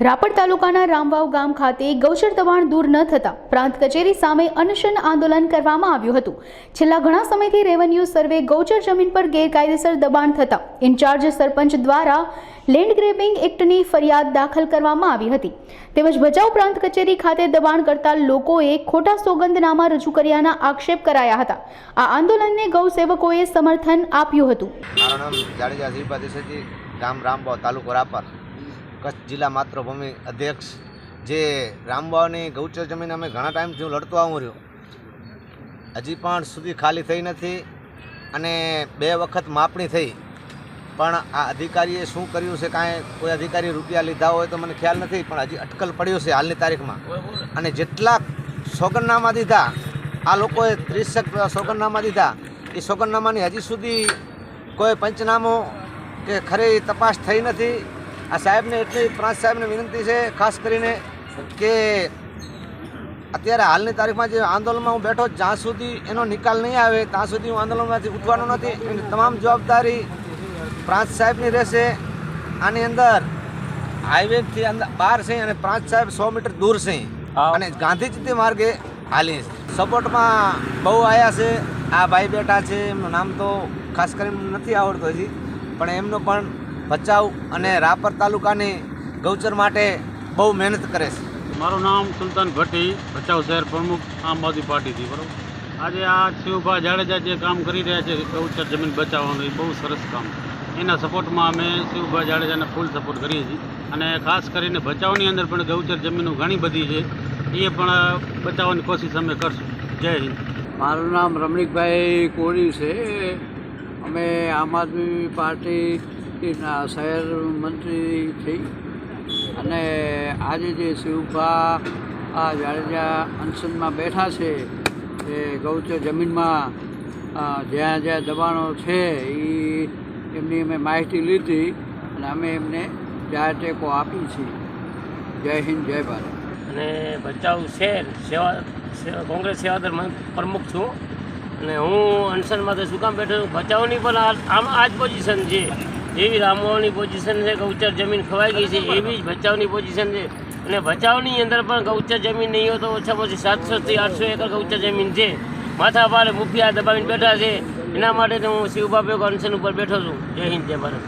રાપર તાલુકાના રામવાવ ગામ ખાતે ગૌચર દબાણ દૂર ન થતા પ્રાંત કચેરી સામે અનશન આંદોલન કરવામાં આવ્યું હતું। છેલ્લા ઘણા સમયથી રેવન્યુ સર્વે ગૌચર જમીન પર ગેરકાયદેસર દબાણ થતા ઇન્ચાર્જ સરપંચ દ્વારા લેન્ડ ગ્રેબિંગ એક્ટની ફરિયાદ દાખલ કરવામાં આવી હતી। તેમજ ભચાઉ પ્રાંત કચેરી ખાતે દબાણ કરતા લોકોએ ખોટા સોગંદનામા રજૂ કર્યાના આક્ષેપ કરાયા હતા। આ આંદોલનને ગૌ સેવકોએ સમર્થન આપ્યું હતું। મારું નામ જાડેજા શ્રીપા દેસાઈજી, ગામ રામવાવ, તાલુકો રાપર, કચ્છ જિલ્લા માતૃભૂમિ અધ્યક્ષ। જે રામવાવની ગૌચર જમીન અમે ઘણા ટાઈમથી લડતો આવું રહ્યો, હજી પણ સુધી ખાલી થઈ નથી અને 2 વખત માપણી થઈ, પણ આ અધિકારીએ શું કર્યું છે, કાંઈ કોઈ અધિકારી રૂપિયા લીધા હોય તો મને ખ્યાલ નથી, પણ હજી અટકલ પડ્યો છે હાલની તારીખમાં। અને જેટલા સોગંદનામા દીધા, આ લોકોએ 30 સોગંદનામા દીધા, એ સોગંદનામાની હજી સુધી કોઈ પંચનામું કે ખરી તપાસ થઈ નથી। આ સાહેબને એટલી પ્રાંત સાહેબને વિનંતી છે ખાસ કરીને કે અત્યારે હાલની તારીખમાં જે આંદોલનમાં હું બેઠો, જ્યાં સુધી એનો નિકાલ નહીં આવે ત્યાં સુધી હું આંદોલનમાંથી ઉઠવાનો નથી। એની તમામ જવાબદારી પ્રાંત સાહેબની રહેશે। આની અંદર હાઈવેથી અંદર બહાર છે અને પ્રાંત સાહેબ 100 મીટર દૂર છે અને ગાંધીજી માર્ગે હાલી સપોર્ટમાં બહુ આવ્યા છે। આ ભાઈ બેઠા છે, એમનું નામ તો ખાસ કરીને નથી આવડતું હજી, પણ એમનો પણ ભચાઉ અને રાપર તાલુકાની ગૌચર માટે બહુ મહેનત કરે છે। મારું નામ સુલતાન ભટ્ટી, ભચાઉ શહેર પ્રમુખ આમ આદમી પાર્ટીથી। બરાબર, આજે આ શિવભાઈ જાડેજા જે કામ કરી રહ્યા છે ગૌચર જમીન બચાવવાનું, એ બહુ સરસ કામ, એના સપોર્ટમાં અમે શિવભાઈ જાડેજાને ફૂલ સપોર્ટ કરીએ છીએ। અને ખાસ કરીને ભચાઉની અંદર પણ ગૌચર જમીનો ઘણી બધી છે, એ પણ બચાવવાની કોશિશ અમે કરશું। જય હિન્દ। મારું નામ રમણીકભાઈ કોળી છે। અમે આમ આદમી પાર્ટીના શહેર મંત્રી થઈ અને આજે જે શિવભા જાડેજા અનશનમાં બેઠા છે એ ગૌચર જમીનમાં જ્યાં જ્યાં દબાણો છે એ એમની અમે માહિતી લીધી અને અમે એમને જાહેર ટેકો આપી છીએ। જય હિન્દ, જય ભારત। અને ભચાઉ શહેર કોંગ્રેસ સેવાદળ પ્રમુખ છું અને હું અનશનમાં તો શું કામ બેઠો છું, ભચાઉની પણ આમ આ જ પોઝિશન છે, જેવી રામવાવની પોઝિશન છે, ગૌચર જમીન ખવાઈ ગઈ છે, એવી જ ભચાઉની પોઝિશન છે। અને ભચાઉની અંદર પણ ગૌચર જમીન નહીં હોય તો ઓછામાં ઓછી 700 થી 800 એકર ગૌચર જમીન છે, માથા પાડે મુખિયા દબાવીને બેઠા છે। એના માટે તો હું શિવબાપે અનશન ઉપર બેઠો છું। જય હિન્દ, જય ભારત।